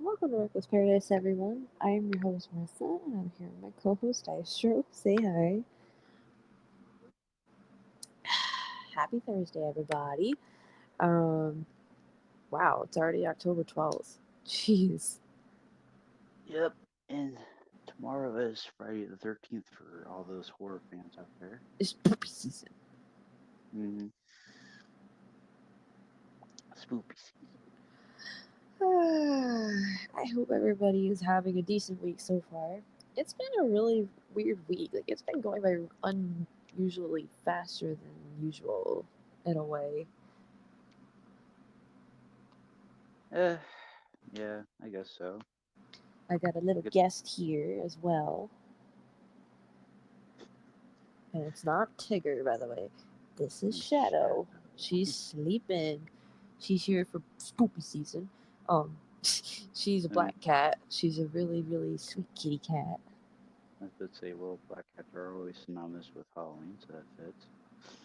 Welcome to Reckless Paradise, everyone. I am your host, Marissa, and I'm here with my co-host, Dystro. Say hi. Happy Thursday, everybody. Um, wow, it's already October 12th. Jeez. Yep, and tomorrow is Friday the 13th for all those horror fans out there. It's poopy season. Mm, Spoopy season. I hope everybody is having a decent week so far. It's been a really weird week. It's been going by unusually faster than usual, in a way. Eh, yeah, I guess so. I got a little Get, guest here as well. And it's not Tigger, by the way. This is Shadow. She's Shadow. sleeping. She's here for spoopy season. Um, she's a I mean, black cat. She's a really, really sweet kitty cat. I would say, well, black cats are always synonymous with Halloween, so that fits.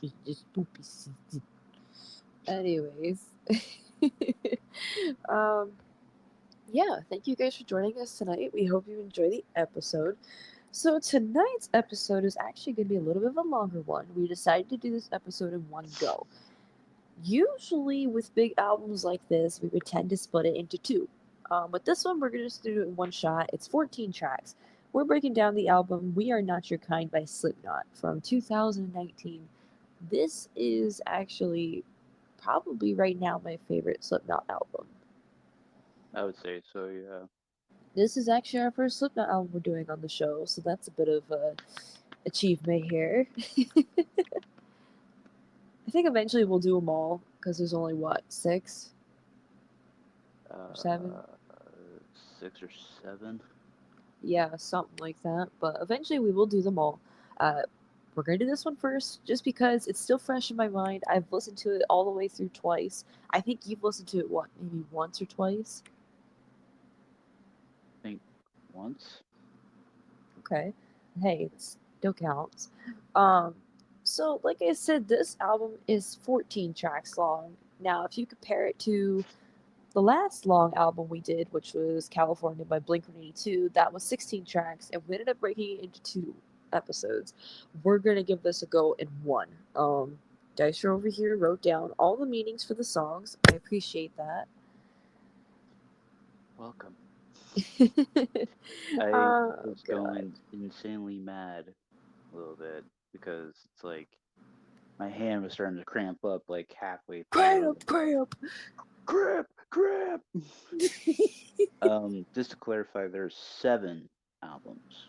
It's just spoopy season. Anyways, um, yeah, thank you guys for joining us tonight. We hope you enjoy the episode. So tonight's episode is actually going to be a little bit of a longer one. We decided to do this episode in one go. Usually, with big albums like this, we would tend to split it into two. But this one, we're going to just do it in one shot. It's 14 tracks. We're breaking down the album We Are Not Your Kind by Slipknot from 2019. This is actually probably right now my favorite Slipknot album. I would say so, yeah. This is actually our first Slipknot album we're doing on the show, so that's a bit of a achievement here. I think eventually we'll do them all because there's only what, six or seven? Uh, 6 or 7. Yeah, something like that. But eventually we will do them all. Uh, we're going to do this one first just because it's still fresh in my mind. I've listened to it all the way through twice. I think you've listened to it, what, maybe once or twice? I think once. Okay. Hey, it still counts. Um, so, like I said, this album is 14 tracks long. Now, if you compare it to the last long album we did, which was California by Blink 182, that was 16 tracks, and we ended up breaking it into two episodes. We're going to give this a go in one. Dicer over here wrote down all the meanings for the songs. I appreciate that. Welcome. I Oh, was God. going insanely mad a little bit because it's like my hand was starting to cramp up like halfway through. Cramp, cramp. Crap, crap. Just to clarify, there's 7 albums.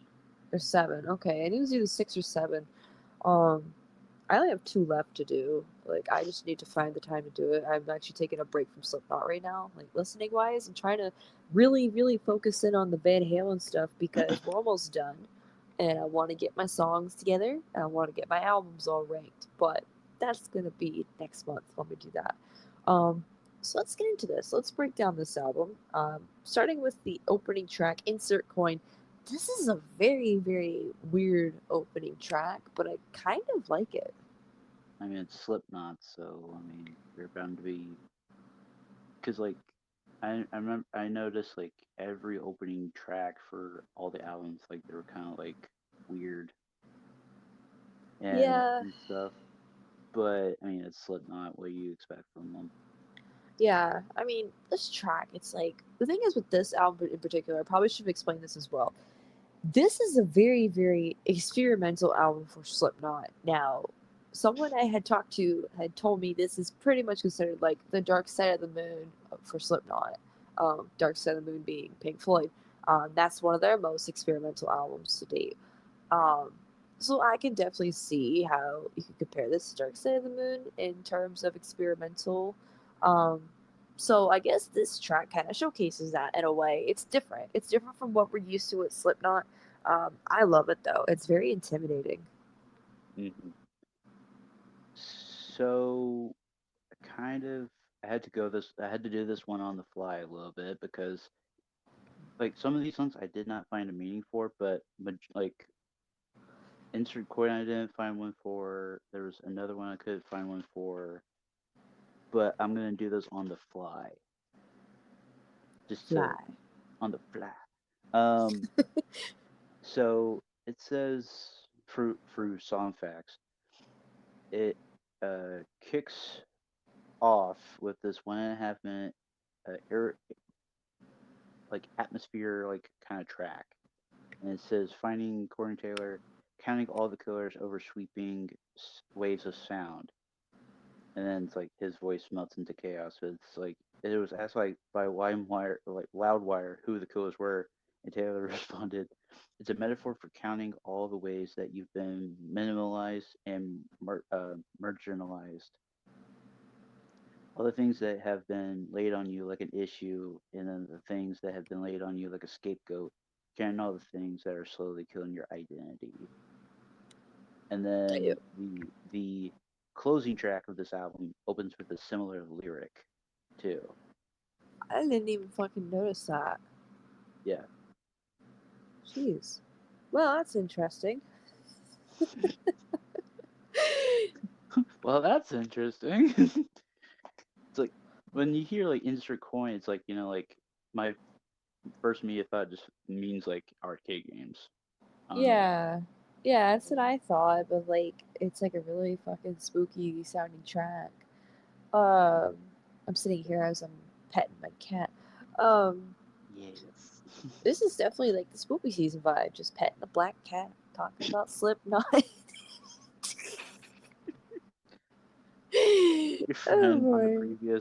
Or seven. Okay, I knew it was either six or seven. Um, I only have two left to do. Like, I just need to find the time to do it. I'm actually taking a break from Slipknot right now, like listening wise. I'm trying to really, really focus in on the Van Halen stuff because we're almost done, and I want to get my songs together. And I want to get my albums all ranked, but that's gonna be next month when we do that. Um, so let's get into this. Let's break down this album. Starting with the opening track, "Insert Coin." This is a very, very weird opening track, but I kind of like it. I mean, it's Slipknot, so I mean, they're bound to be because like I remember I noticed like every opening track for all the albums like they were kind of like weird Yeah, and stuff. But I mean, it's Slipknot. What do you expect from them? yeah. I mean, this track, it's like the thing is with this album in particular, I probably should have explained this as well. This is a very, very experimental album for Slipknot. Now, someone I had talked to had told me this is pretty much considered like the Dark Side of the Moon for Slipknot. Dark Side of the Moon being Pink Floyd. That's one of their most experimental albums to date. Um, so I can definitely see how you could compare this to Dark Side of the Moon in terms of experimental. Um, so I guess this track kind of showcases that in a way. It's different. It's different from what we're used to with Slipknot. I love it though. It's very intimidating. Hmm. So kind of I had to do this one on the fly a little bit because like some of these songs I did not find a meaning for, but like insert chord I didn't find one for. There was another one I could find one for, but I'm gonna do this on the fly just to Fly. on the fly. Um, so it says for song facts, it kicks off with this 1.5 minute air, like atmosphere like kind of track, and it says finding Corey Taylor, counting all the killers over sweeping waves of sound, and then it's like his voice melts into chaos. But it's like it was asked like by LimeWire, like Loudwire, who the killers were, and Taylor responded, "It's a metaphor for counting all the ways that you've been minimalized and marginalized, all the things that have been laid on you like an issue, and then the things that have been laid on you like a scapegoat, counting all the things that are slowly killing your identity." And Ew. then the closing track of this album opens with a similar lyric too. I didn't even fucking notice that. Yeah. Jeez. Well, that's interesting. Well, that's interesting. It's like when you hear like insert coin, it's like like my first immediate thought just means like arcade games. I don't know why. Yeah. Yeah, that's what I thought, but like it's like a really fucking spooky sounding track. Um I'm sitting here as I'm petting my cat. Um Yes. this is definitely like the spooky season vibe, just petting a black cat, talking about Slipknot. Your Oh friend boy.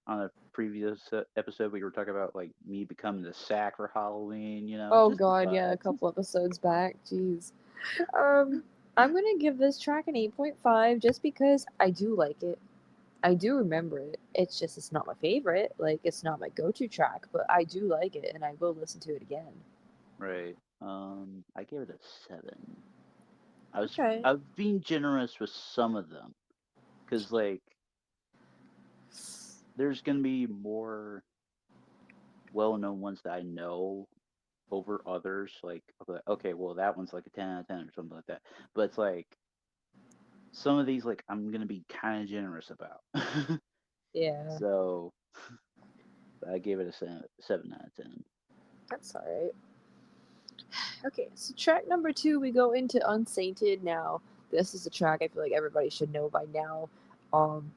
on a previous episode, we were talking about like me becoming the sack for Halloween. Oh Just the god, yeah, a vibes. couple episodes back. Jeez. Um, I'm gonna give this track an 8.5 just because I do like it. I do remember it. It's just it's not my favorite. Like it's not my go-to track, but I do like it and I will listen to it again. Right. I gave it a 7. I was Okay. I was being generous with some of them because like there's gonna be more well-known ones that I know over others. Like okay, well that one's like a 10 out of 10 or something like that. But it's like some of these like I'm gonna be kind of generous about. Yeah, So I gave it a 7 out of 10. that's all right. Okay, so track number 2, we go into Unsainted now. This is a track I feel like everybody should know by now. Um,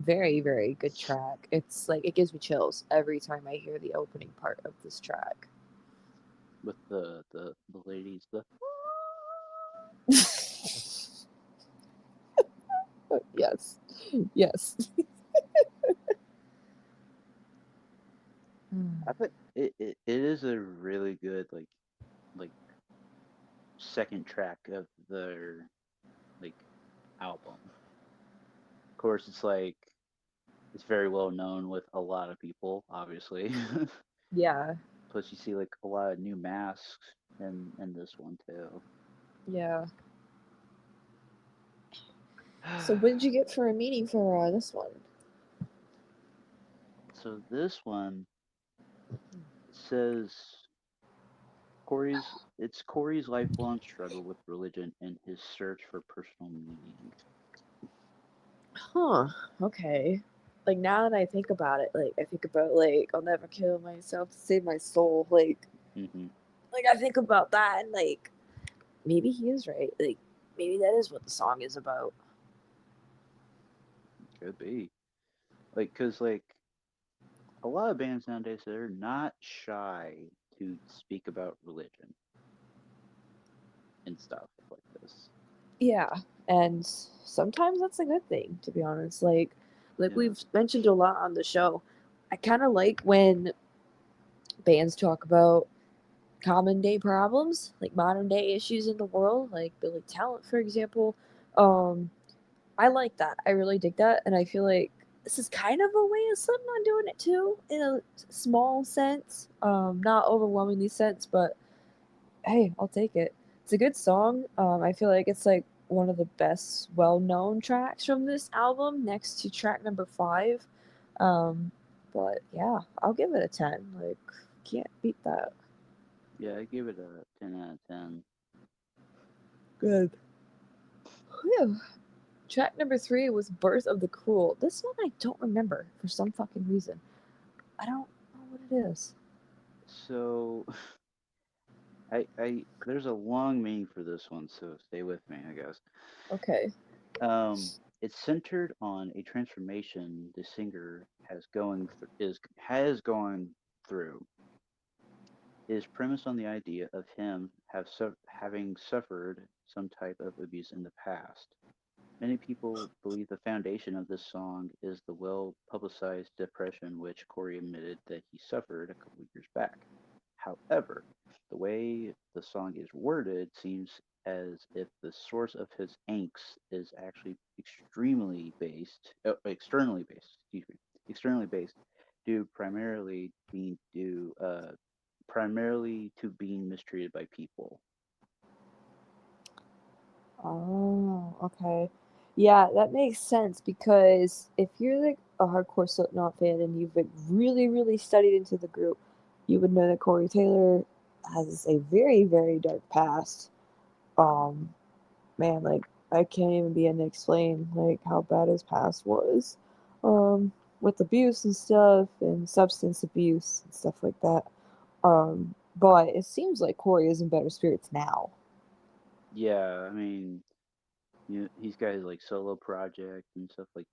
very, very good track. It's like it gives me chills every time I hear the opening part of this track. With the ladies, the Yes. Yes. Hmm. I think it is a really good like second track of their like album. Of course, it's like it's very well known with a lot of people, obviously. Yeah. Plus, you see like a lot of new masks in this one too. Yeah. So what did you get for a meaning for this one? So this one says Corey's lifelong struggle with religion and his search for personal meaning. Huh. Okay. Like now that I think about it, like I think about like I'll never kill myself to save my soul. Hmm. Like I think about that and like maybe he is right. Like maybe that is what the song is about. Could be like because like a lot of bands nowadays they're not shy to speak about religion and stuff like this. Yeah. And sometimes that's a good thing, to be honest. Like Yeah. we've mentioned a lot on the show. I kind of like when bands talk about common day problems, like modern day issues in the world, like Billy Talent, for example. Um, I like that. I really dig that, and I feel like this is kind of a way of Slipknot doing it too, in a small sense, not overwhelmingly sense, but hey, I'll take it. It's a good song. I feel like it's like one of the best well-known tracks from this album, next to track number 5. Um, but yeah, I'll give it a 10. Like, can't beat that. Yeah, I give it a 10 out of 10. Good. Whew. Track number 3 was Birth of the Cruel. This one I don't remember for some fucking reason. I don't know what it is. So there's a long meaning for this one, so stay with me, I guess. Okay. It's centered on a transformation the singer has gone through. It is premised on the idea of him having suffered some type of abuse in the past. Many people believe the foundation of this song is the well publicized depression which Corey admitted that he suffered a couple of years back. However, the way the song is worded seems as if the source of his angst is actually externally based, excuse me, externally based, due primarily to being mistreated by people. Oh, okay. Yeah, that makes sense because if you're like a hardcore Slipknot fan and you've like really, really studied into the group, you would know that Corey Taylor has a very, very dark past. Um, Man, like I can't even begin to explain like how bad his past was, with abuse and stuff and substance abuse and stuff like that. But it seems like Corey is in better spirits now. Yeah, I mean, he's got his like solo project and stuff like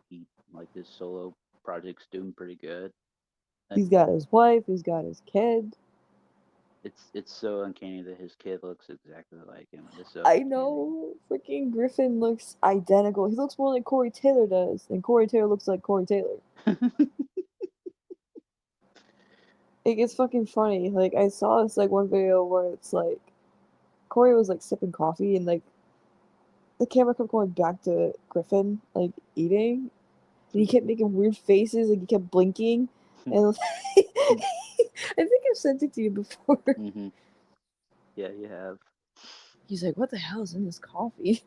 his solo project's doing pretty good. And He's got his wife, he's got his kid. it's so uncanny that his kid looks exactly like him. It's so I uncanny. know freaking Griffin looks identical. He looks more like Corey Taylor does, and Corey Taylor looks like Corey Taylor. It's fucking funny. Like I saw this like one video where it's like Corey was like sipping coffee and like the camera kept going back to Griffin, like eating, and he kept making weird faces, like he kept blinking, and like, I think I've sent it to you before. Hmm. Yeah, you have. He's like, "What the hell is in this coffee?"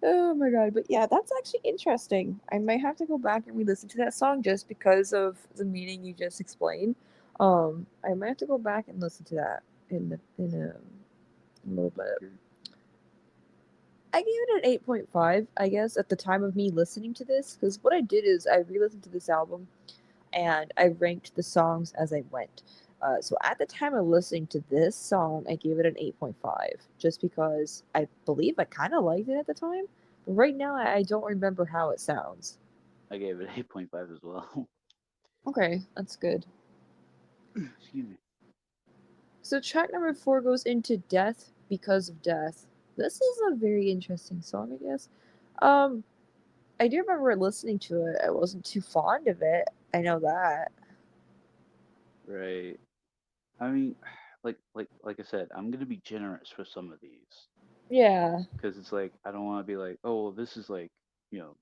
Oh my god! But yeah, that's actually interesting. I might have to go back and re-listen to that song just because of the meaning you just explained. I might have to go back and listen to that in a little bit. Sure. I gave it an 8.5, I guess, at the time of me listening to this, because what I did is I re listened to this album and I ranked the songs as I went. So at the time of listening to this song, I gave it an 8.5, just because I believe I kind of liked it at the time. But right now, I don't remember how it sounds. I gave it 8.5 as well. Okay, that's good. Excuse me. So track number 4 goes into Death Because of Death. This is a very interesting song, I guess. Um, I do remember listening to it. I wasn't too fond of it. I know that. Right. I mean, like I said, I'm gonna be generous with some of these Yeah, because it's like I don't want to be like, oh, well, this is like,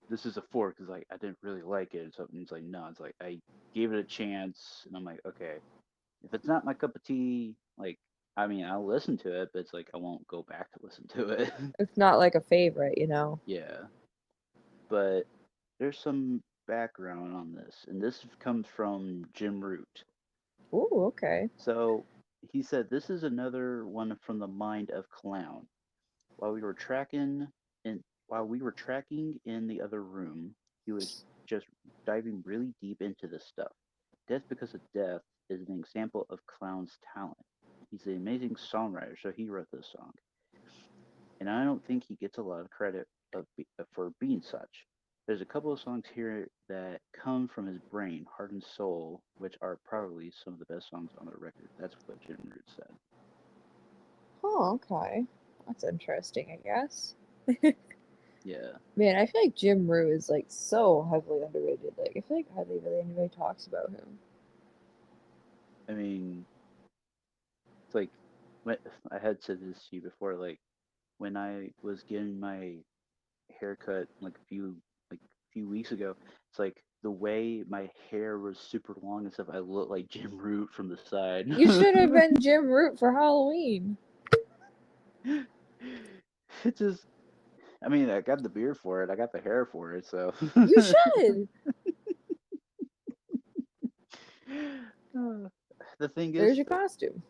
this is a four because like I didn't really like it or something. It's like no, it's like I gave it a chance and I'm like, okay, if it's not my cup of tea, like I mean, I'll listen to it, but it's like I won't go back to listen to it. it's not like a favorite, you know. Yeah, but there's some background on this, and this comes from Jim Root. Ooh, okay. So he said this is another one from the mind of Clown. While we were tracking in the other room, he was just diving really deep into this stuff. Death Because of Death is an example of Clown's talent. He's an amazing songwriter, so he wrote this song. And I don't think he gets a lot of credit for being such. There's a couple of songs here that come from his brain, heart and soul, which are probably some of the best songs on the record. That's what Jim Root said. Oh, okay. That's interesting, I guess. Yeah, Man, I feel like Jim Rue is like so heavily underrated. Like, I feel like hardly really anybody talks about him. I mean, it's like when, I had said this to you before. Like when I was getting my haircut like a few weeks ago, it's like the way my hair was super long and stuff. I looked like Jim Root from the side. You should have been Jim Root for Halloween. It just, I mean, I got the beard for it. I got the hair for it. So You should. the thing is, There's your costume.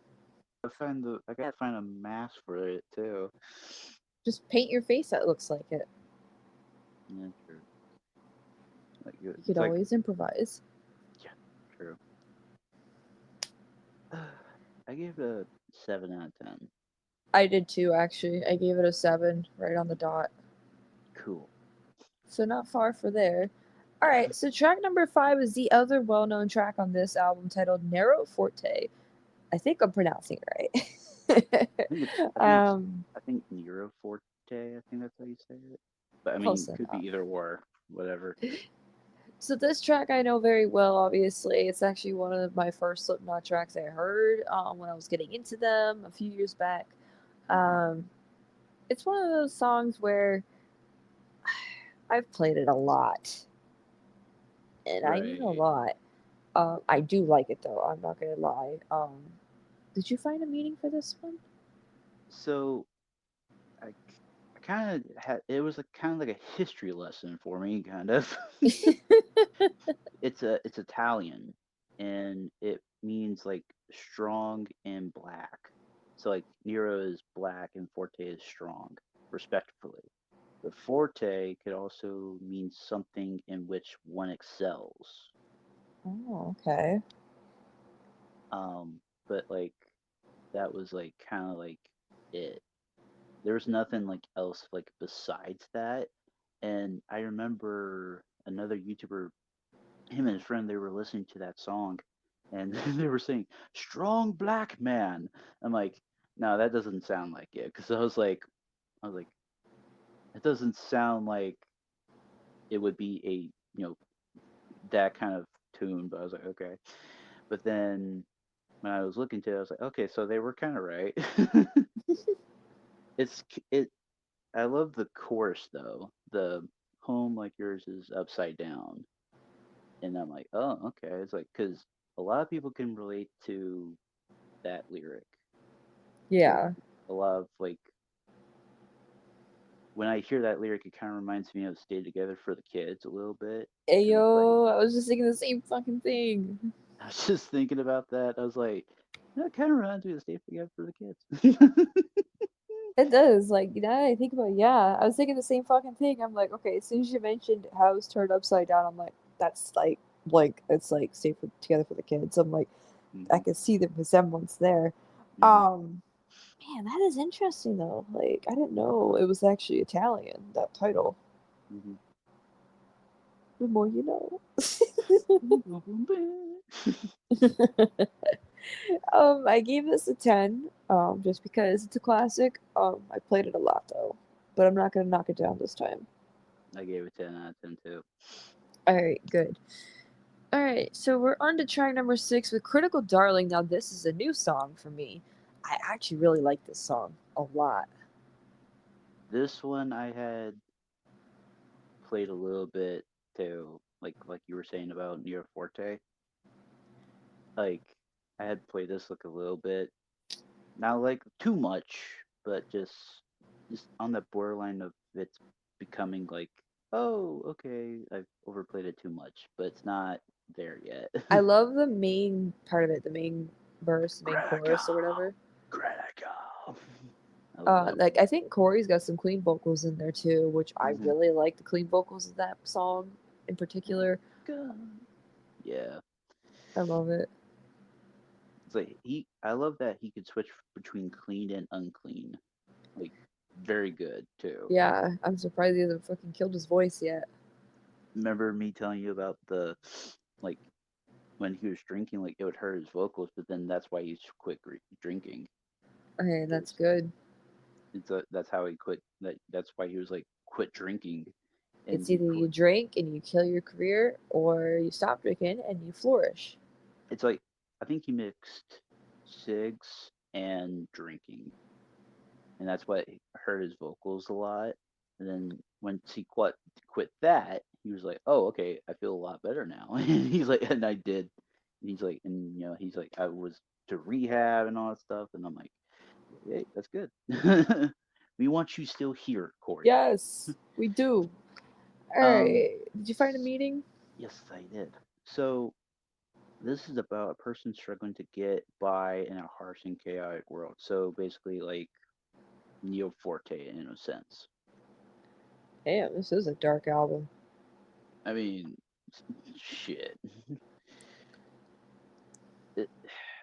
I gotta find a mask for it too. Just paint your face that looks like it. Yeah, true. Like You could it's like always improvise. yeah, true. I gave it a 7 out of 10. I did too, actually. I gave it a 7, right on the dot. Cool. So not far for there. All right, so track number 5 is the other well-known track on this album titled Narrow Forte. I think I'm pronouncing it right. um, I think Nero Forte. I think that's how you say it. But I mean, Close could be enough. either or, whatever. So this track I know very well. Obviously, it's actually one of my first Slipknot tracks I heard when I was getting into them a few years back. Hmm. Um, it's one of those songs where I've played it a lot, and I mean a Right. lot. I do like it though. I'm not gonna lie. Did you find a meaning for this one? So I kind of had it was a kind of like a history lesson for me, kind of. It's Italian, and it means like strong and black. So like Nero is black and Forte is strong, respectively. The Forte could also mean something in which one excels. Oh, okay. But like that was like kind of like it. There was nothing like else like besides that. And I remember another YouTuber, him and his friend, they were listening to that song, and they were saying "strong black man." I'm like, no, that doesn't sound like it, because I was like, it doesn't sound like it would be a that kind of tune. But I was like, okay. But then when I was looking to it, I was like, okay, so they were kind of right. It. I love the chorus though. The home like yours is upside down, and I'm like, oh, okay. It's like because a lot of people can relate to that lyric. Because Yeah. a lot of like when I hear that lyric, it kind of reminds me of "Stay Together for the Kids" a little bit, because it's like Ayo, I was just thinking the same fucking thing. I was just thinking about that. I was like, that kind of reminds me of "Stay Together for the Kids." It does. Like, now that I think about it, yeah. I was thinking the same fucking thing. I'm like, okay, as soon as you mentioned how it's turned upside down, I'm like, that's like it's like stay for, together for the kids. I'm like, I Hmm. can see the resemblance there. Hmm. Um, Man, that is interesting though. Like, I didn't know it was actually Italian, that title. Hmm. The more you know. I gave this a 10, just because it's a classic. I played it a lot though, but I'm not gonna knock it down this time. I gave it 10 out of 10 too. All right, good. All right, so we're on to track number 6 with Critical Darling. Now, this is a new song for me. I actually really like this song a lot. This one I had played a little bit too, like you were saying about Neo Forte. Like I had played this like a little bit, not like too much, but just on the borderline of it's becoming like, oh, okay, I've overplayed it too much, but it's not there yet. I love the main part of it, the main verse, main chorus, or Critical, whatever. critical. I love that Like part. I think Corey's got some clean vocals in there too, which I Hmm. really like the clean vocals of that song in particular. Yeah, I love it. it's like I love that he could switch between clean and unclean, like very good too. Yeah, I'm surprised he hasn't fucking killed his voice yet. Remember me telling you about the like when he was drinking, like it would hurt his vocals, but then that's why he quit drinking, Okay, that's because good. that's how he quit. That's why he was like quit drinking, and It's he either you quit. drink and you kill your career, or you stop drinking and you flourish. It's like I think he mixed cigs and drinking, and that's what hurt his vocals a lot. And then once he quit that, he was like, "Oh, okay, I feel a lot better now." And he's like, "And I did." And he's like, and he's like, "I was to rehab and all that stuff," and I'm like, "Hey, that's good. We want you still here, Corey." Yes, we do. All Um, right. Did you find a meeting? yes, I did. So this is about a person struggling to get by in a harsh and chaotic world. So basically, like Neo Forte in a sense. Damn, this is a dark album. I mean, shit. It,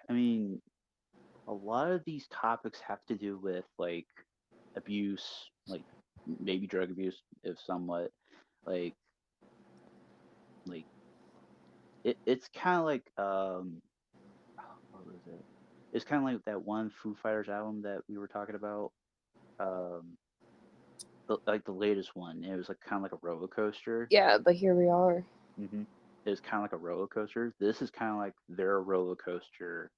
I mean, a lot of these topics have to do with like abuse, like maybe drug abuse, if somewhat, like like it's kind of like what was it? It's kind of like that one Foo Fighters album that we were talking about, um, like the latest one. It was like kind of like a roller coaster. Yeah, but here we are. hmm It was kind of like a roller coaster. This is kind of like their roller coaster,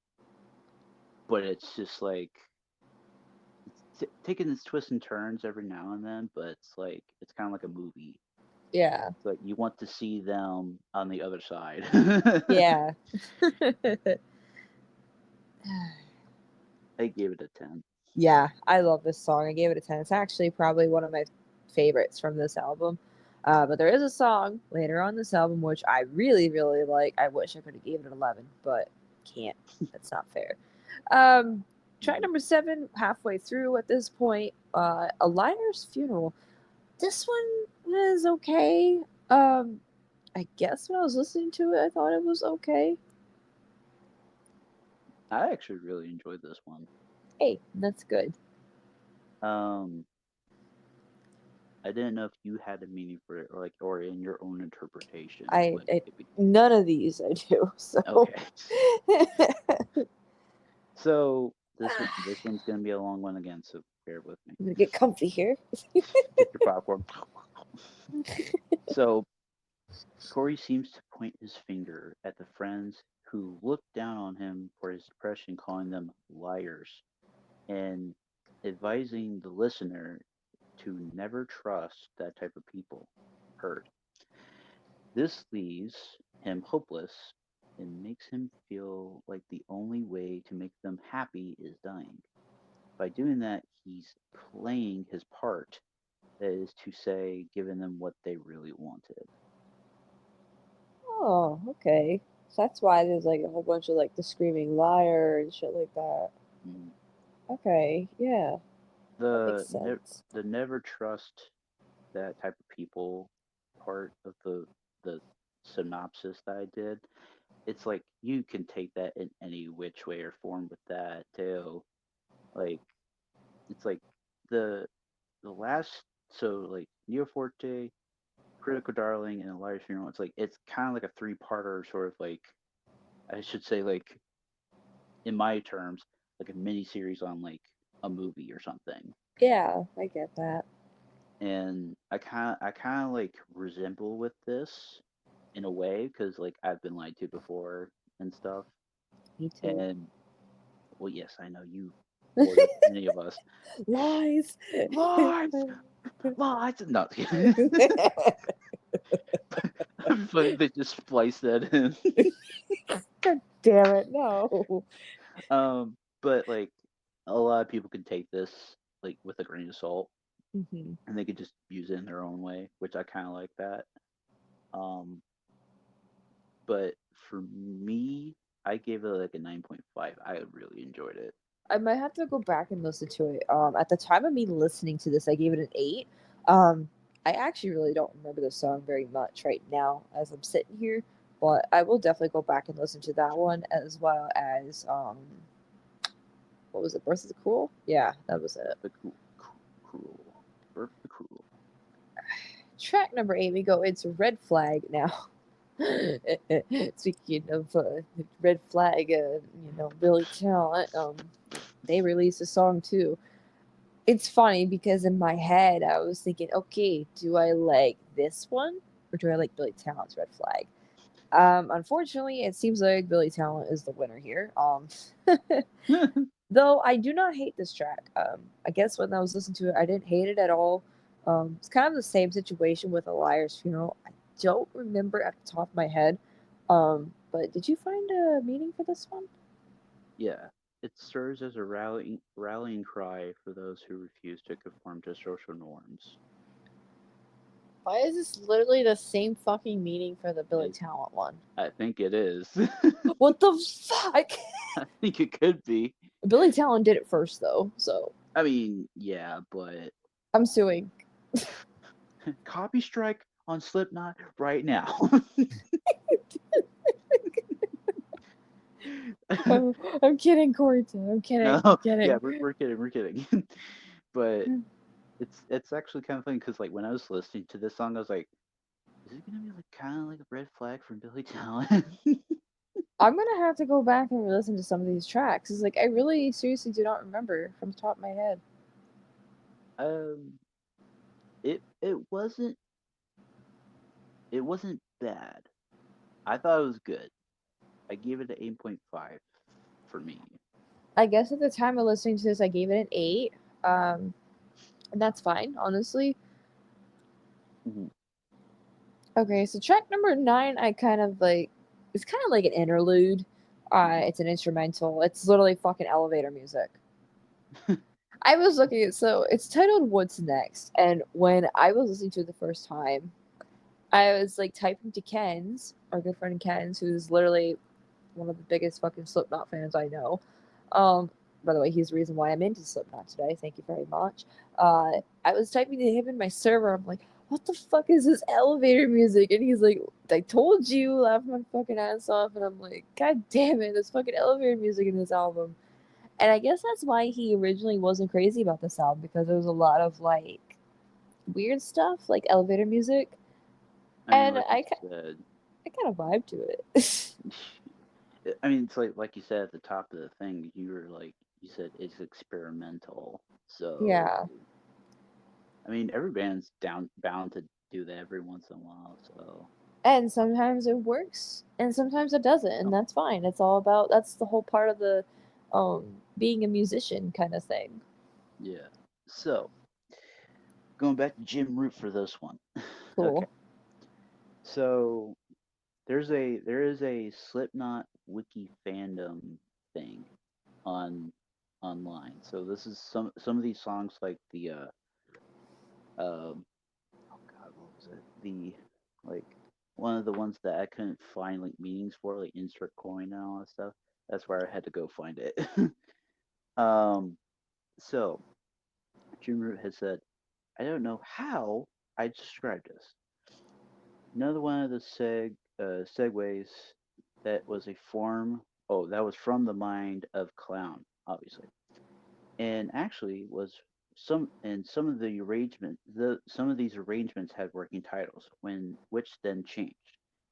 but it's just like it's taking its twists and turns every now and then. But it's kind of like a movie. Yeah. It's like you want to see them on the other side. Yeah. I gave it a 10. Yeah, I love this song. I gave it a 10. It's actually probably one of my favorites from this album. But there is a song later on this album which I really, really like. I wish I could have gave it an 11, but can't. That's not fair. Um, Track number 7, halfway through at this point, A Liar's Funeral. This one was okay. I guess when I was listening to it, I thought it was okay. I actually really enjoyed this one. Hey, that's good. Um, I didn't know if you had a meaning for it, or or in your own interpretation, I, what I it would. none of these I do. So Okay, so this one's gonna be a long one again, so bear with me. I'm gonna get comfy here. Get your popcorn. So Corey seems to point his finger at the friends who look down on him for his depression, calling them liars, and advising the listener to never trust that type of people. Heard. This leaves him hopeless and makes him feel like the only way to make them happy is dying. By doing that, he's playing his part, that is to say, giving them what they really wanted. Oh, okay. So that's why there's like a whole bunch of like the screaming liar and shit like that. Mm. Okay, yeah, that makes The sense. the never trust that type of people part of the synopsis that I did. It's like you can take that in any which way or form with that too. Like it's like the the last so like Neo Forte, Critical Darling, and Elias Funeral. It's kind of like a three-parter, sort of like I should say like in my terms like a mini series on like a movie or something. Yeah, I get that. And I kind of like resemble with this in a way because like I've been lied to before and stuff. Me too. And well, yes, I know you more than any of us. Lies. Lies, lies. No, but they just splice that in. God damn it, no. But like a lot of people can take this like with a grain of salt, Hmm. and they could just use it in their own way, which I kind of like that. Um, but for me, I gave it like a 9.5. I really enjoyed it. I might have to go back and listen to it. At the time of me listening to this, I gave it an 8. Um, I actually really don't remember the song very much right now as I'm sitting here, but I will definitely go back and listen to that one as well as what was it? Birth of the Cruel? Yeah, that was it. The cruel, birth the cruel. Track number 8, we go into Red Flag now. Speaking of Red Flag, Billy Talent, they released a song too. It's funny because in my head I was thinking, okay, do I like this one or do I like Billy Talent's Red Flag? Unfortunately, it seems like Billy Talent is the winner here. Though I do not hate this track. I guess when I was listening to it, I didn't hate it at all. It's kind of the same situation with A Liar's Funeral. I don't remember at the top of my head. But did you find a meaning for this one? Yeah, it serves as a rallying cry for those who refuse to conform to social norms. Why is this literally the same fucking meaning for the Billy It, Talent one? I think it is. What the fuck? I think it could be. Billy Talent did it first, though, so I mean, yeah, but I'm suing. copy strike on Slipknot right now. I'm kidding, Coreyton. I'm kidding. I'm No, yeah, kidding. we're kidding, we're kidding. But it's actually kind of funny because like when I was listening to this song, I was like, is it gonna be like kind of like a red flag from Billy Talent? I'm gonna have to go back and listen to some of these tracks. It's like I really seriously do not remember from the top of my head. um, it it wasn't bad. I thought it was good. I gave it an 8.5 for me. I guess at the time of listening to this, I gave it an 8. Um, and that's fine, honestly. Mhm. Okay, so track number 9, I kind of like. It's kind of like an interlude. Mhm. It's an instrumental. It's literally fucking elevator music. I was looking at so it's titled "What's Next," and when I was listening to it the first time, I was like typing to Ken's, our good friend Ken's, who's literally one of the biggest fucking Slipknot fans I know. By the way, he's the reason why I'm into Slipknot today. Thank you very much. I was typing to him in my server. I'm like, what the fuck is this elevator music? And he's like, I told you, laughing my fucking ass off. And I'm like, God damn it, there's fucking elevator music in this album. And I guess that's why he originally wasn't crazy about this album because there was a lot of like weird stuff, like elevator music. I mean, And like you said, I kind of vibe to it. I mean, it's like you said at the top of the thing. You were like, you said it's experimental. So, Yeah. I mean, every band's down bound to do that every once in a while. So, And sometimes it works and sometimes it doesn't, and oh, that's fine. It's all about that's the whole part of the being a musician kind of thing. yeah. So, going back to Jim Root for this one. Okay. Cool. So, there is a Slipknot wiki fandom thing on online. So this is some of these songs like the um oh god, what was it? The like one of the ones that I couldn't find like meanings for, like insert coin and all that stuff. That's where I had to go find it. um so Jim Root has said, I don't know how I describe this. Another one of the segues that was a form that was from the mind of clown, obviously. And actually was some of some of these arrangements had working titles when which then changed.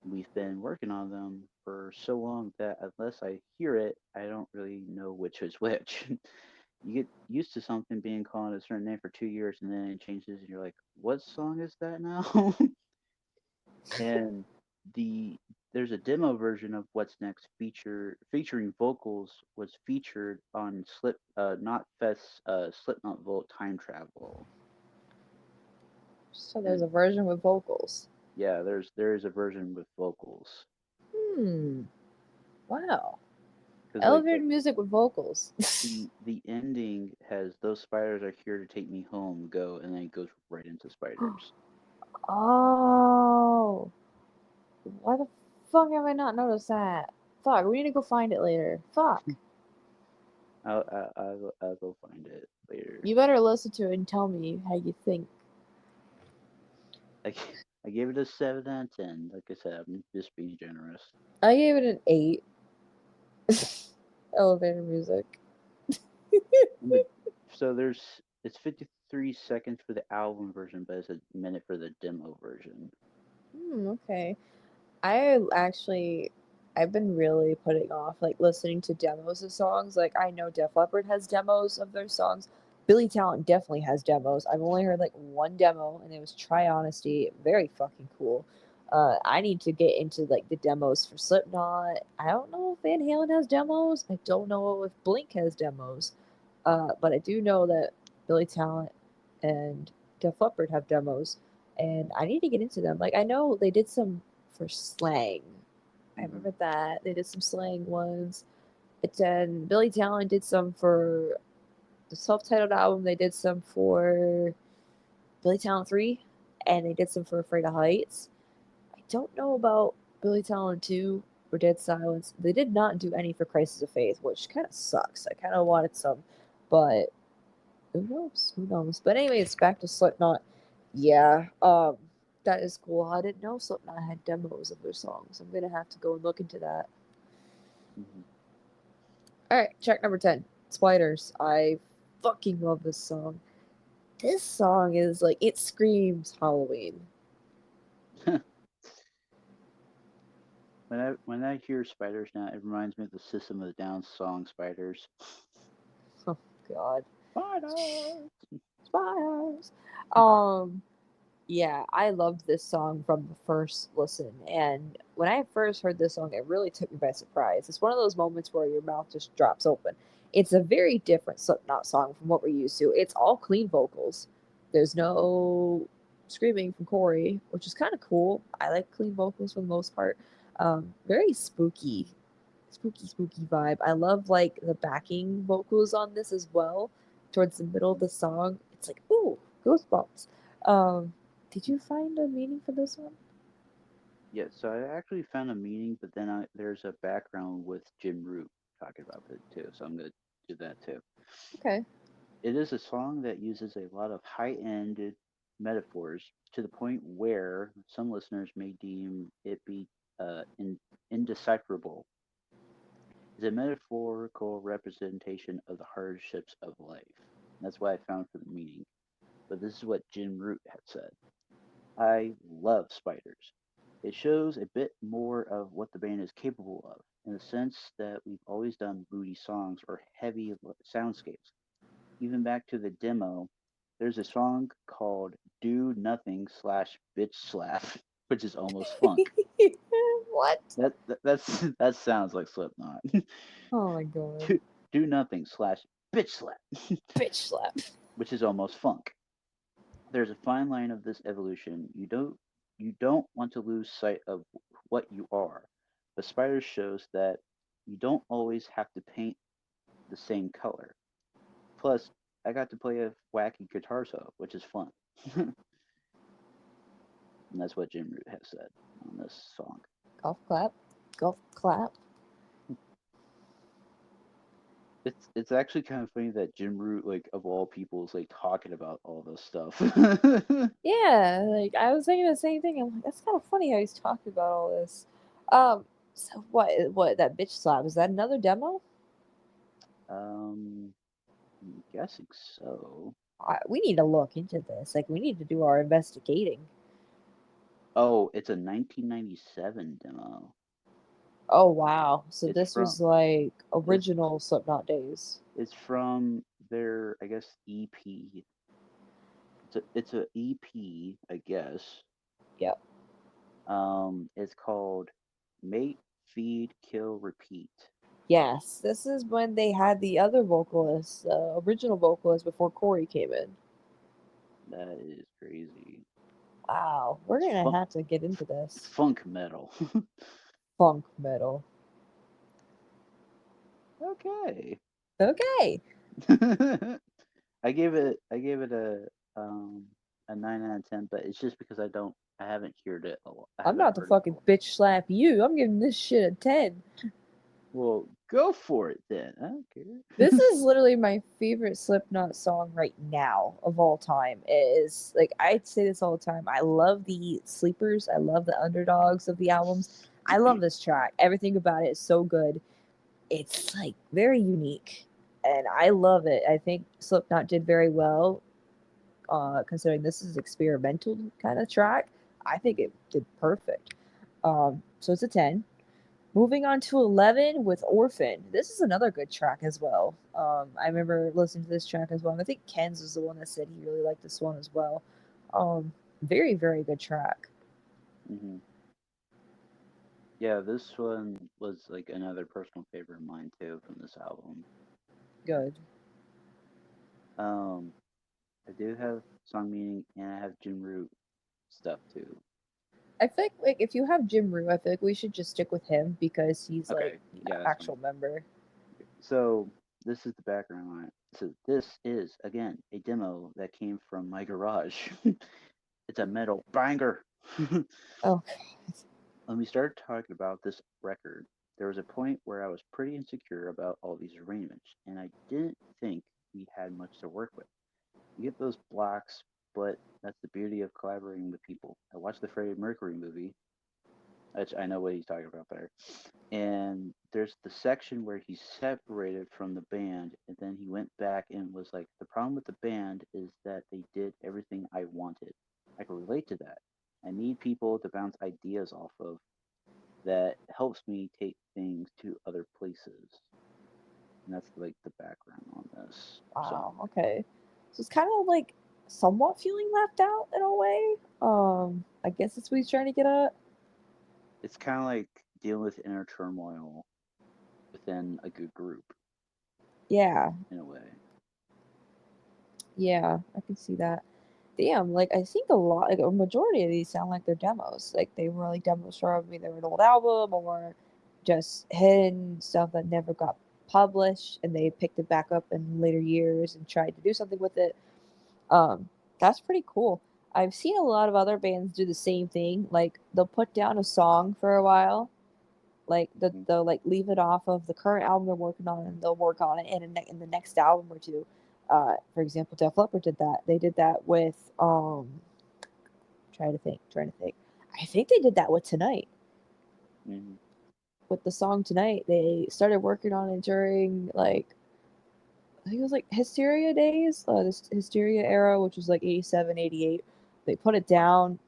We've been working on them for so long that unless I hear it, I don't really know which is which. You get used to something being called a certain name for 2 years and then it changes and you're like, what song is that now? And the there's a demo version of What's Next featuring vocals was featured on Not Fest Slipknot Volt Time Travel. So there's And a version with vocals. yeah, there is a version with vocals Hmm. Wow. because Elevator music with vocals. the ending has those spiders are here to take me home go and then it goes right into spiders. Oh. Why the fuck have I not noticed that? Fuck, we need to go find it later. Fuck. I'll go find it later. You better listen to it and tell me how you think. I, I gave it a 7 out of 10. Like I said, I'm just being generous. I gave it an 8. Elevator music. And so there's it's 53 seconds for the album version, but it's a minute for the demo version. Okay. I actually, I've been really putting off like listening to demos of songs. Like I know Def Leppard has demos of their songs. Billy Talent definitely has demos. I've only heard like one demo, and it was Try Honesty. Very fucking cool. I need to get into like the demos for Slipknot. I don't know if Van Halen has demos. I don't know if Blink has demos. But I do know that Billy Talent and Def Leppard have demos, and I need to get into them. Like I know they did some for slang. I Hmm. remember that they did some slang ones. But then Billy Talent did some for the self-titled album. They did some for Billy Talent 3, and they did some for Afraid of Heights. I don't know about Billy Talent 2 or Dead Silence. They did not do any for Crisis of Faith, which kind of sucks. I kind of wanted some, but who knows? Who knows? But anyways, back to Slipknot. Yeah, that is cool. I didn't know Slipknot had demos of their songs. I'm gonna have to go and look into that. Hmm. All right, track number 10, Spiders. I fucking love this song. This song is like, it screams Halloween. When I hear spiders now, it reminds me of the System of a Down song "Spiders." Oh, God. Spiders. Spiders. Um, Yeah, I loved this song from the first listen. And when I first heard this song, it really took me by surprise. It's one of those moments where your mouth just drops open. It's a very different Slipknot song from what we're used to. It's all clean vocals. There's no screaming from Corey, which is kind of cool. I like clean vocals for the most part. Very spooky, spooky vibe. I love like the backing vocals on this as well. Towards the middle of the song, it's like ooh, goosebumps. Um, did you find a meaning for this one? Yeah, so I actually found a meaning, but then there's a background with Jim Root talking about it too, so I'm gonna do that too. Okay. It is a song that uses a lot of high-ended metaphors to the point where some listeners may deem it be indecipherable. It's a metaphorical representation of the hardships of life. That's what I found for the meaning. But this is what Jim Root had said. I love Spiders. It shows a bit more of what the band is capable of, in the sense that we've always done moody songs or heavy soundscapes. Even back to the demo, there's a song called Do Nothing slash Bitch Slap, which is almost funk. What? That sounds like Slipknot. Oh my god. Do Nothing slash Bitch Slap, Bitch slap. which is almost funk. There's a fine line of this evolution. You don't want to lose sight of what you are. But Spiders shows that you don't always have to paint the same color. Plus, I got to play a wacky guitar solo, which is fun. And that's what Jim Root has said on this song. Golf clap. Golf clap. It's actually kind of funny that Jim Root, like of all people, is like talking about all this stuff. Yeah, like I was thinking the same thing. I'm like, that's kind of funny how he's talking about all this. Um, so what that bitch slap, is that another demo? um, I'm guessing so. We need to look into this. Like we need to do our investigating. Oh, it's a 1997 demo. Oh wow. So It's this from was like this. original Slipknot days. It's from their, I guess, EP. It's a EP, I guess. Yep. It's called Mate, Feed, Kill, Repeat. Yes, this is when they had the other vocalist, original vocalist before Corey came in. That is crazy. Wow, we're It's gonna funk. have to get into It's this funk metal. funk metal. Okay. Okay, I gave it a 9 out of 10, but it's just because I haven't heard it I I'm haven't about to heard it a fucking lot. bitch slap you. I'm giving this shit a 10. Well, go for it then. I don't This care. is literally my favorite Slipknot song right now of all time. It is like I say this all the time. I love the sleepers. I love the underdogs of the albums. I love this track. Everything about it is so good. It's like very unique, and I love it. I think Slipknot did very well, considering this is experimental kind of track. I think it did perfect. So it's a 10. Moving on to 11 with Orphan. This is another good track as well. I remember listening to this track as well. And I think Ken's was the one that said he really liked this one as well. Very, very good track. hmm Yeah, this one was like another personal favorite of mine too from this album. Good. Um, I do have song meaning and I have Jim Root stuff too. I feel like if you have Jim Rue, I feel like we should just stick with him because he's like Okay, the yeah, that's fine. actual member. So this is the background on it. So this is again a demo that came from my garage. It's a metal banger. Oh, When we started talking about this record, there was a point where I was pretty insecure about all these arrangements, and I didn't think we had much to work with. You get those blocks, but that's the beauty of collaborating with people. I watched the Freddie Mercury movie, which I know what he's talking about there. And there's the section where he separated from the band, and then he went back and was like, the problem with the band is that they did everything I wanted. I can relate to that. I need people to bounce ideas off of that helps me take things to other places. And that's like the background on this Wow. song. Okay. So it's kind of like somewhat feeling left out in a way. I guess that's what he's trying to get at. It's kind of like dealing with inner turmoil within a good group Yeah. in a way. Yeah. I can see that. Damn. Like I think a lot, like a majority of these sound like they're demos. Like they were like demos from either an old album or just hidden stuff that never got published, and they picked it back up in later years and tried to do something with it. Um, that's pretty cool. I've seen a lot of other bands do the same thing. Like they'll put down a song for a while, like Mhm. they'll like leave it off of the current album they're working on, and they'll work on it in the next album or two. For example, Def Leppard did that. They did that with trying to think. I think they did that with Tonight. Mhm. With the song Tonight, they started working on it during like I think it was like Hysteria days, this Hysteria era, which was like 87, 88. They put it down,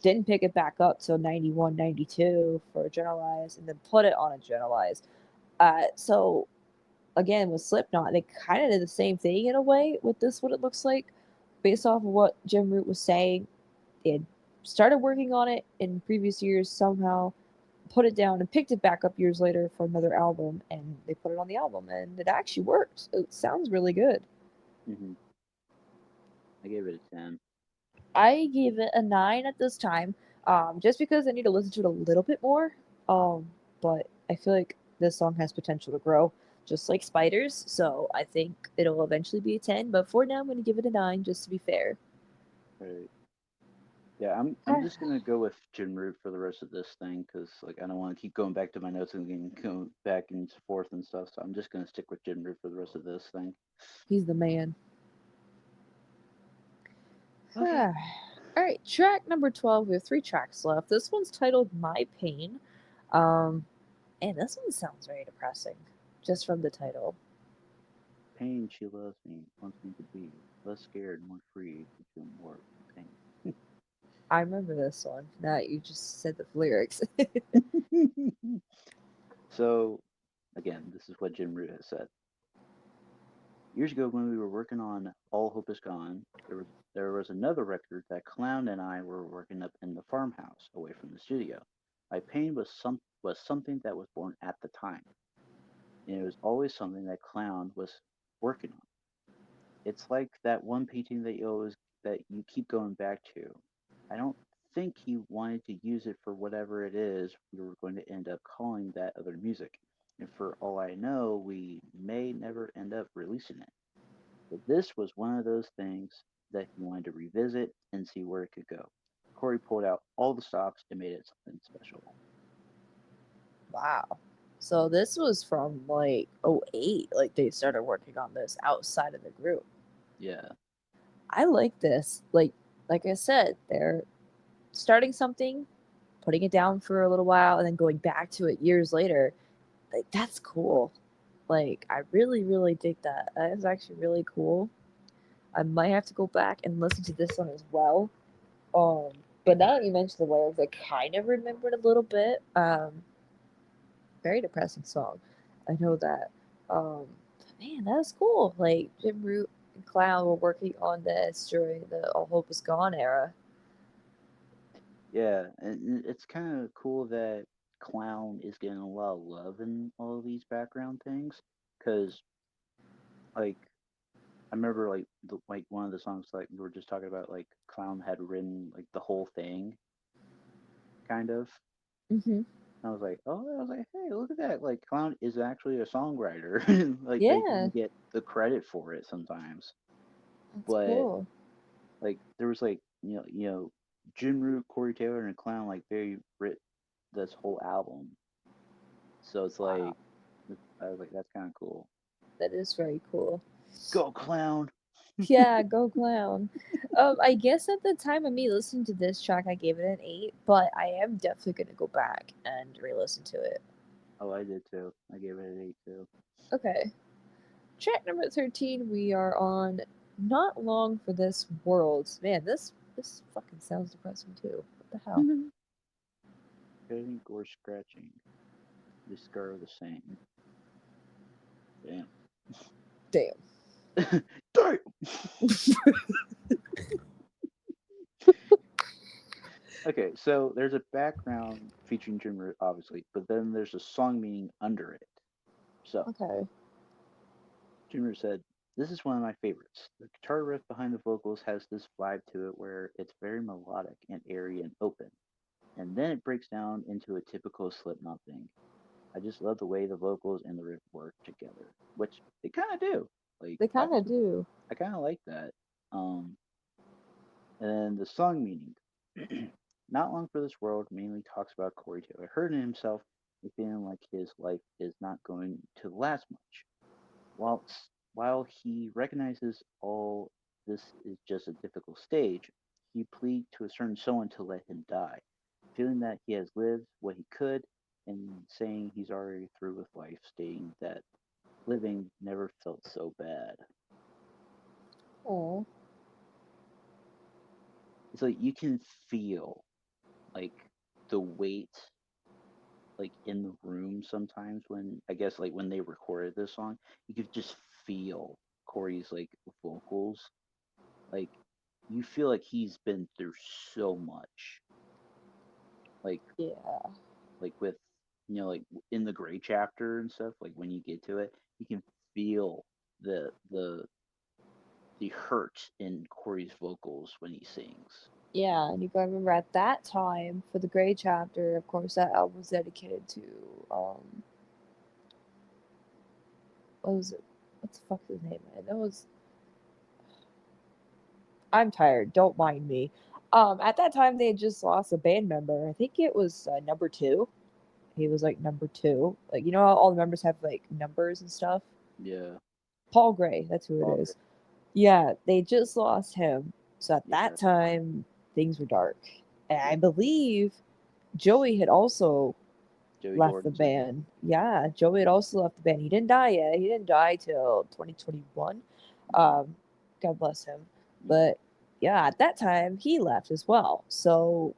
didn't pick it back up till 91, 92 for Generalized, and then put it on a Generalized. So again, with Slipknot, they kind of did the same thing in a way with this, what it looks like, based off of what Jim Root was saying. They had started working on it in previous years somehow, put it down and picked it back up years later for another album, and they put it on the album, and it actually works. It sounds really good. Mhm. I gave it a 10. I gave it a 9 at this time, just because I need to listen to it a little bit more. But I feel like this song has potential to grow, just like Spiders. So I think it'll eventually be a 10. But for now, I'm going to give it a 9, just to be fair. Right. Yeah, I'm just gonna go with Jim Root for the rest of this thing because like I don't want to keep going back to my notes and getting going back and forth and stuff. So I'm just gonna stick with Jim Root for the rest of this thing. He's the man. Okay. All right, track number 12. We have three tracks left. This one's titled My Pain. Um, and this one sounds very depressing, just from the title. Pain, she loves me, wants me to be less scared, more free, to feel more pain. I remember this one. Now you just said the lyrics. So again, this is what Jim Root has said. Years ago, when we were working on All Hope Is Gone, there was another record that Clown and I were working up in the farmhouse away from the studio. My pain was something that was born at the time, and it was always something that Clown was working on. It's like that one painting that you keep going back to. I don't think he wanted to use it for whatever it is we were going to end up calling that other music. And for all I know, we may never end up releasing it. But this was one of those things that he wanted to revisit and see where it could go. Corey pulled out all the stops and made it something special. Wow. So this was from like '08. Like they started working on this outside of the group. Yeah. I like this. Like I said, they're starting something, putting it down for a little while, and then going back to it years later. Like that's cool. Like I really, really dig that. That is actually really cool. I might have to go back and listen to this one as well. Um, but now that you mentioned the lyrics, I kind of remembered a little bit. Very depressing song. I know that. But man, that was cool. Like Jim Root and Clown were working on this during the All Hope Is Gone era. Yeah. And it's kind of cool that Clown is getting a lot of love in all of these background things. Because, like, I remember, like one of the songs, like, we were just talking about, like, Clown had written, like, the whole thing, kind of. Mm-hmm. I was like, oh, I was like, hey, look at that! Like, Clown is actually a songwriter. Like, they Yeah, didn't get the credit for it sometimes, that's but cool. like, there was like, Jim Root, Corey Taylor, and Clown, like, they writ this whole album. So it's Wow, like, I was like, that's kind of cool. that is very cool. Go, Clown! Yeah, go clown. I guess at the time of me listening to this track, I gave it an 8, but I am definitely gonna go back and re-listen to it. Oh, I did too. I gave it an 8 too. Okay. Track number 13, we are on Not Long for This World. Man, this fucking sounds depressing too. What the hell? Cutting or scratching. The scar of the same. Damn. Damn. Damn. Okay, so there's a background featuring Jimmer, obviously, but then there's a song meaning under it. So Okay. Jimmer said, "This is one of my favorites. The guitar riff behind the vocals has this vibe to it where it's very melodic and airy and open, and then it breaks down into a typical Slipknot thing. I just love the way the vocals and the riff work together, which they kind of do. Like They kind of do. I kind of like that. Um, and then the song meaning. Not Long for This World mainly talks about Corey Taylor hurting himself and feeling like his life is not going to last much. While he recognizes all this is just a difficult stage, he pleads to a certain someone to let him die, feeling that he has lived what he could and saying he's already through with life, stating that living never felt so bad. Oh. It's like you can feel like the weight like in the room sometimes when I guess like when they recorded this song, you could just feel Corey's like vocals. Like you feel like he's been through so much. Like Yeah. like with like in the gray chapter and stuff, like when you get to it, you can feel the hurt in Corey's vocals when he sings. Yeah, and you gotta remember at that time for the Gray chapter, of course, that album was dedicated to what was it? What the fuck is his name? Man? That was I'm tired. Don't mind me. At that time they had just lost a band member. I think it was number two. He was like number two. Like you know how all the members have like numbers and stuff. Yeah. Paul Gray, that's who it All good. is. Yeah, they just lost him. So at that Yeah. time things were dark, and I Yeah. believe Joey had also Joey left the Jordison. band. Yeah, Joey had also left the band. He didn't die yet. He didn't die till 2021. Mm-hmm. God bless him. Yeah. But yeah, at that time he left as well. So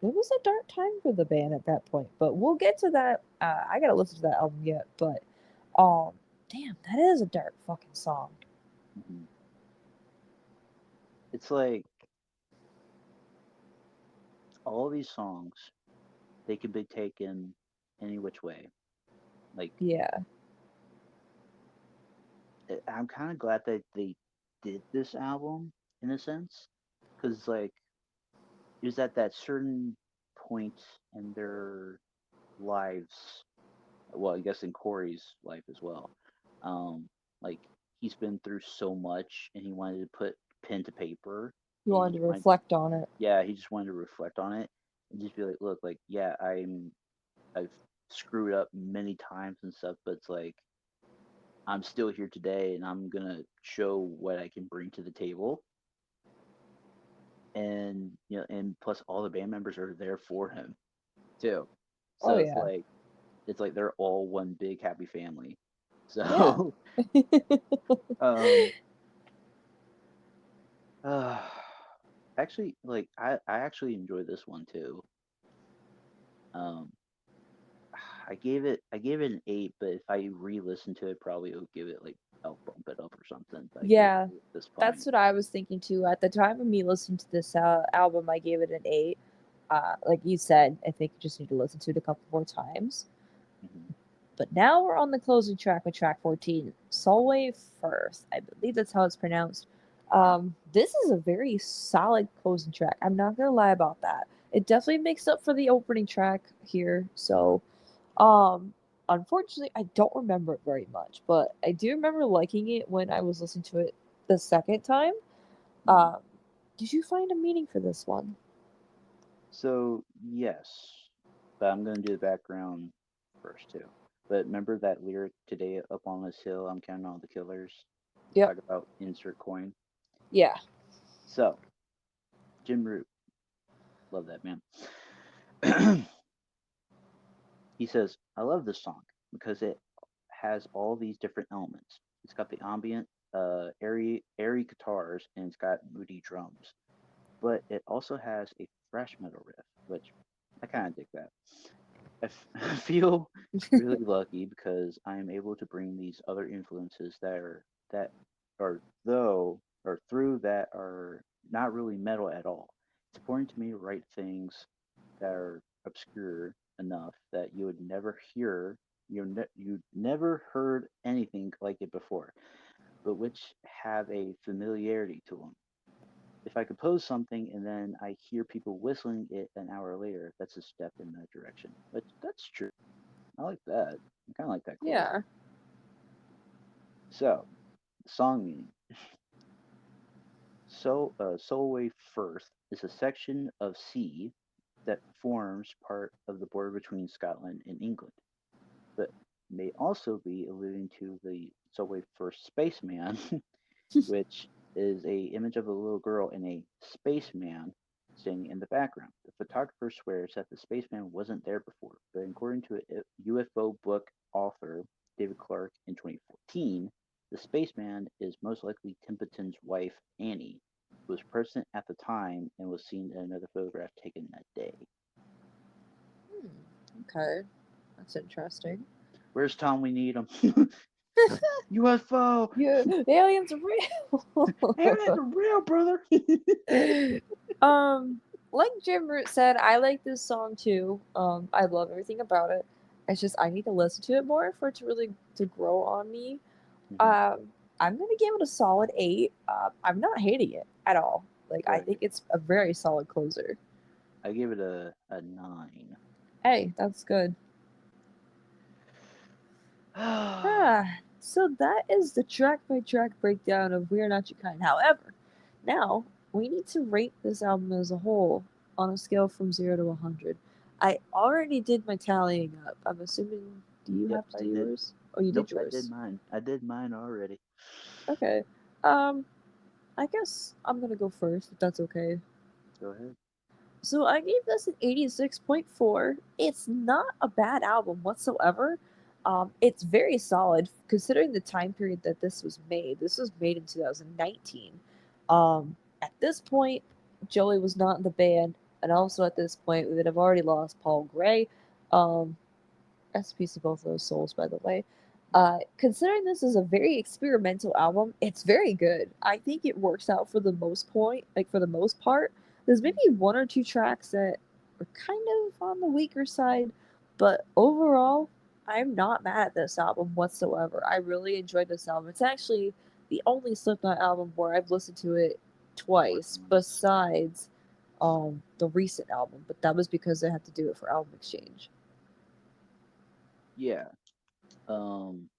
it was a dark time for the band at that point. But we'll get to that. I gotta listen to that album yet. But um, damn, that is a dark fucking song. Mm-hmm. It's like all these songs, they could be taken any which way. Like Yeah. I'm kind of glad that they did this album in a sense, because like it was at that certain point in their lives. Well, I guess in Corey's life as well. Um, like he's been through so much, and he wanted to put pen to paper, You and wanted to reflect on it. yeah, he just wanted to reflect on it and just be like, look, like yeah, I've screwed up many times and stuff, but it's like I'm still here today and I'm gonna show what I can bring to the table. And and plus all the band members are there for him too. Oh So yeah. it's like they're all one big happy family. Yeah. So um uh actually like I actually enjoy this one too. Um I gave it an 8, but if I re-listen to it, probably it would give it like I'll bump it up or something. But I gave it Yeah, 8 at this that's point. what I was thinking too. At the time of me listening to this album, I gave it an 8. Like you said, I think you just need to listen to it a couple more times. Hmm. But now we're on the closing track with track 14, Solway First. I believe that's how it's pronounced. This is a very solid closing track. I'm not gonna lie about that. It definitely makes up for the opening track here. So, um, unfortunately, I don't remember it very much, but I do remember liking it when I was listening to it the second time. Hmm. Um, did you find a meaning for this one? So yes, but I'm gonna do the background first too. But remember that lyric today up on this hill, I'm counting all the killers. Yep. Talk about insert coin. Yeah. So, Jim Root, love that man. He says, I love this song because it has all these different elements. It's got the ambient, airy guitars, and it's got moody drums. But it also has a thrash metal riff, which I kind of dig that. I feel really lucky because I am able to bring these other influences that are though or through that are not really metal at all. It's important to me to write things that are obscure enough that you would never hear you never heard anything like it before, but which have a familiarity to them. If I compose something and then I hear people whistling it an hour later, that's a step in that direction. But that's true. I like that. I kind of like that quote. Yeah. So, song meaning. Solway Firth is a section of sea that forms part of the border between Scotland and England, but may also be alluding to the Solway First spaceman, which is a image of a little girl and a spaceman standing in the background. The photographer swears that the spaceman wasn't there before, but according to a UFO book author David Clark in 2014, the spaceman is most likely Templeton's wife Annie, who was present at the time and was seen in another photograph taken that day. Hmm. Okay. That's interesting. Where's Tom? We need him. UFO. Yeah, aliens are real. Aliens are real, brother. um, like Jim Root said, I like this song too. I love everything about it. It's just I need to listen to it more for it to really to grow on me. Mhm. I'm gonna give it a solid 8. I'm not hating it at all. Like I think Right. it's a very solid closer. I give it a 9. Hey, that's good. Yeah, So that is the track by track breakdown of We're Not Your Kind. However, now we need to rate this album as a whole on a scale from 0 to 100. I already did my tallying up. I'm assuming, do you yep, have to I do did. yours? Oh, you did Nope, I did yours. mine. I did mine already. Okay. Um, I guess I'm gonna go first if that's okay. Go ahead. So I gave this an 86.4. It's not a bad album whatsoever. It's very solid considering the time period that this was made. This was made in 2019. At this point, Joey was not in the band, and also at this point, we would have already lost Paul Gray. Um, Rest in peace to both of those souls, by the way. Considering this is a very experimental album, it's very good. I think it works out for the most point, like for the most part. There's maybe Mhm. one or two tracks that are kind of on the weaker side, but overall, I'm not mad at this album whatsoever. I really enjoyed this album. It's actually the only Slipknot album where I've listened to it More twice, than once. besides the recent album, but that was because I had to do it for album exchange. Yeah. Um,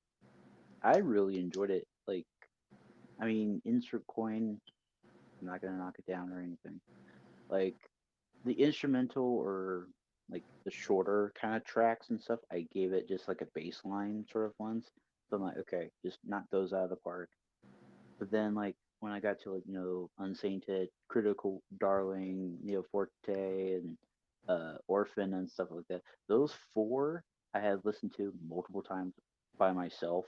I really enjoyed it. Like, I mean, insert coin. I'm not gonna knock it down or anything. Like the instrumental or like the shorter kind of tracks and stuff, I gave it just like a baseline sort of ones. So I'm like, okay, just knock those out of the park. But then like when I got to like Unsainted, Critical Darling, Neo Forte, and Orphan and stuff like that, those four I had listened to multiple times by myself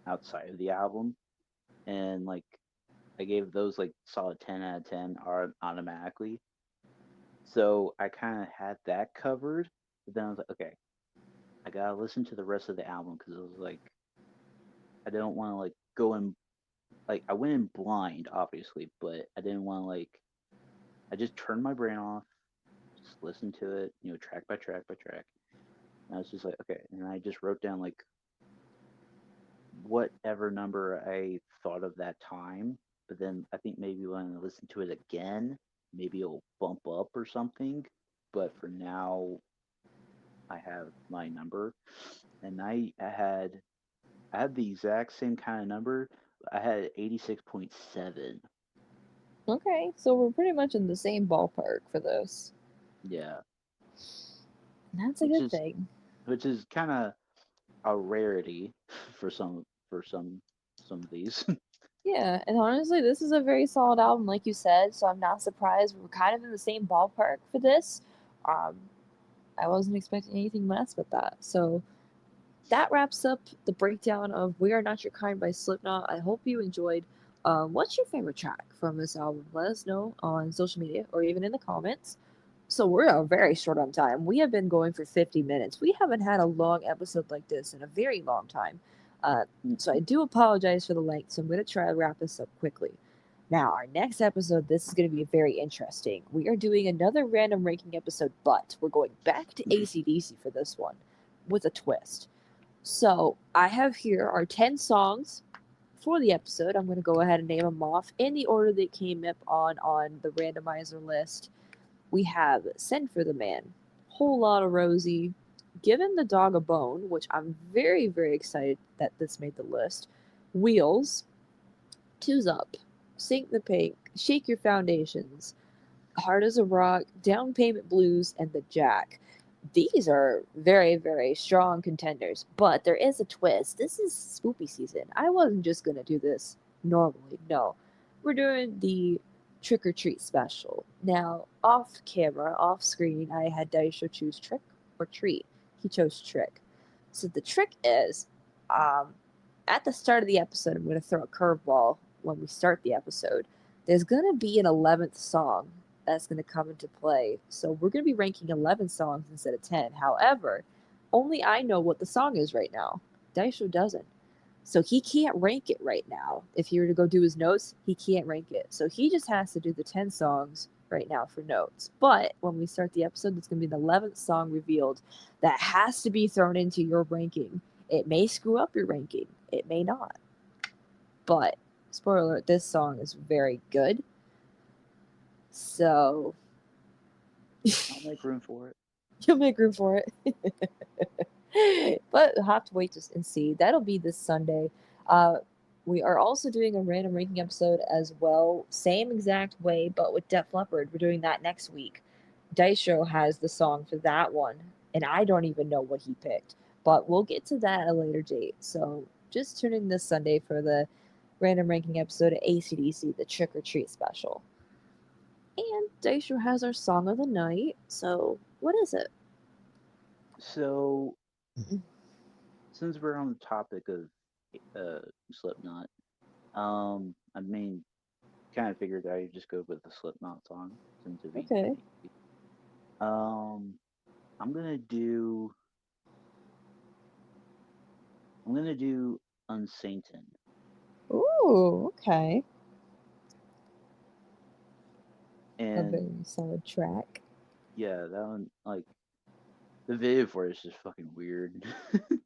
outside of the album, and like I gave those like solid 10 out of 10 automatically. So I kind of had that covered. But then I was like, okay, I gotta listen to the rest of the album because it was like I don't want to like go in like I went in blind, obviously, but I didn't want to like I just turned my brain off, just listened to it, track by track by track. And I was just like, okay, and I just wrote down like whatever number I thought of that time. But then I think maybe when I listen to it again, maybe it'll bump up or something. But for now, I have my number, and I had the exact same kind of number. I had 86.7. Okay, so we're pretty much in the same ballpark for this. Yeah, And that's a which good is thing. which is kind of a rarity for some of these. Yeah, and honestly, this is a very solid album, like you said. So I'm not surprised. We're kind of in the same ballpark for this. Um, I wasn't expecting anything less but that. So that wraps up the breakdown of "We Are Not Your Kind" by Slipknot. I hope you enjoyed. What's your favorite track from this album? Let us know on social media or even in the comments. So we're very short on time. We have been going for 50 minutes. We haven't had a long episode like this in a very long time. Uh, so I do apologize for the length. So I'm going to try to wrap this up quickly. Now, our next episode, this is going to be very interesting. We are doing another random ranking episode, but we're going back to ACDC for this one with a twist. So I have here our 10 songs for the episode. I'm going to go ahead and name them off in the order they came up on the randomizer list. We have Send for the Man, Whole Lot of Rosie, Given the Dog a Bone, which I'm very, very excited that this made the list, Wheels, Two's Up, Sink the Pink, Shake Your Foundations, Hard as a Rock, Down Payment Blues, and The Jack. These are very, very strong contenders, but there is a twist. This is spoopy season. I wasn't just gonna do this normally. No, we're doing the trick or treat special. Now, off camera, off screen, I had Daisho choose trick or treat. He chose trick. So the trick is, um, at the start of the episode, I'm gonna throw a curveball when we start the episode. There's gonna be an 11th song that's going to come into play. So we're going to be ranking 11 songs instead of 10. However, only I know what the song is right now. Daisho doesn't. So he can't rank it right now. If he were to go do his notes, he can't rank it. So he just has to do the 10 songs right now for notes. But when we start the episode, it's going to be the 11th song revealed that has to be thrown into your ranking. It may screw up your ranking, it may not. But spoiler alert, this song is very good. So I'll make room for it. you'll make room for it. But we'll have to wait and see. That'll be this Sunday. Uh, we are also doing a random ranking episode as well, same exact way, but with Def Leppard. We're doing that next week. Daisho has the song for that one, and I don't even know what he picked, but we'll get to that at a later date. So just tune in this Sunday for the random ranking episode of ACDC, the Trick or Treat special. And Daisho has our song of the night. So what is it? So, since we're on the topic of Slipknot, I mean, kind of figured I'd just go with the Slipknot song since it'd be Okay. kind of easy. Um, I'm gonna do I'm gonna do Unsainted, Ooh, okay. A and very solid track. yeah, that one like the video for it is just fucking weird.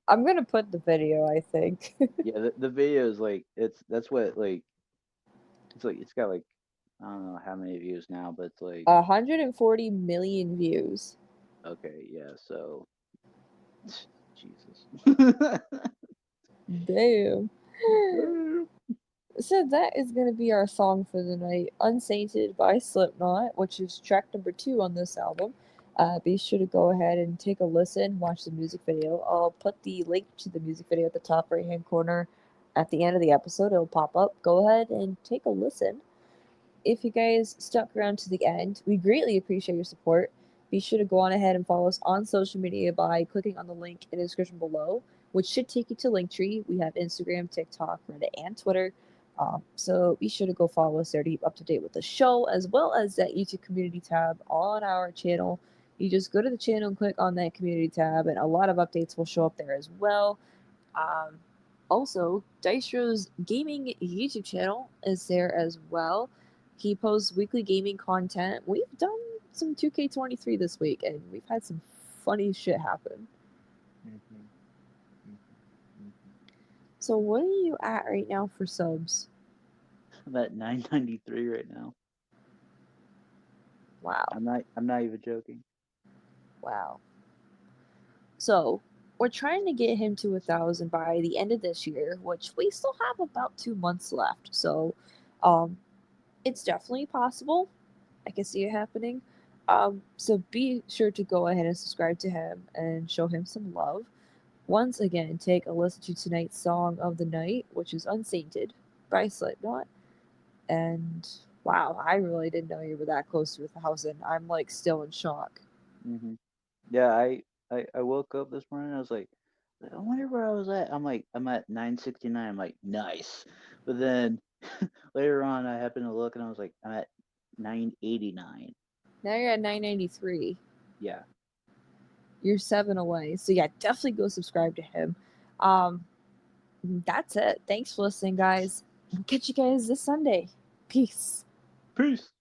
I'm gonna put the video, I think. Yeah, the video is like that's what like it's got like I don't know how many views now, but it's like 140 million views. okay, yeah, so Jesus. Damn. So that is gonna be our song for the night, Unsainted by Slipknot, which is track number 2 on this album. Be sure to go ahead and take a listen, watch the music video. I'll put the link to the music video at the top right hand corner at the end of the episode. It'll pop up. Go ahead and take a listen. If you guys stuck around to the end, we greatly appreciate your support. Be sure to go on ahead and follow us on social media by clicking on the link in the description below, which should take you to Linktree. We have Instagram, TikTok, Reddit, and Twitter. So be sure to go follow us there to keep up to date with the show, as well as that YouTube community tab on our channel. You just go to the channel and click on that community tab, and a lot of updates will show up there as well. Um, Also, Dystro's gaming YouTube channel is there as well. He posts weekly gaming content. We've done some 2K23 this week, and we've had some funny shit happen. Mhm, mhm, mhm. So, what are you at right now for subs? I'm at 993 right now. Wow, I'm not even joking. wow. So, we're trying to get him to 1,000 by the end of this year, which we still have about 2 months left. So, um, it's definitely possible. I can see it happening. So be sure to go ahead and subscribe to him and show him some love. Once again, take a listen to tonight's song of the night, which is Unsainted by Slipknot. And wow, I really didn't know you were that close to 1,000. I'm like still in shock. Hmm. Yeah, I woke up this morning. I was like, I wonder where I was at. I'm at 969. I'm like, nice. But then later on, I happened to look and I was like, I'm at 989. Now you're at 993. Yeah. You're 7 away. So yeah, definitely go subscribe to him. Um, that's it. Thanks for listening, guys. We'll catch you guys this Sunday. Peace. Peace.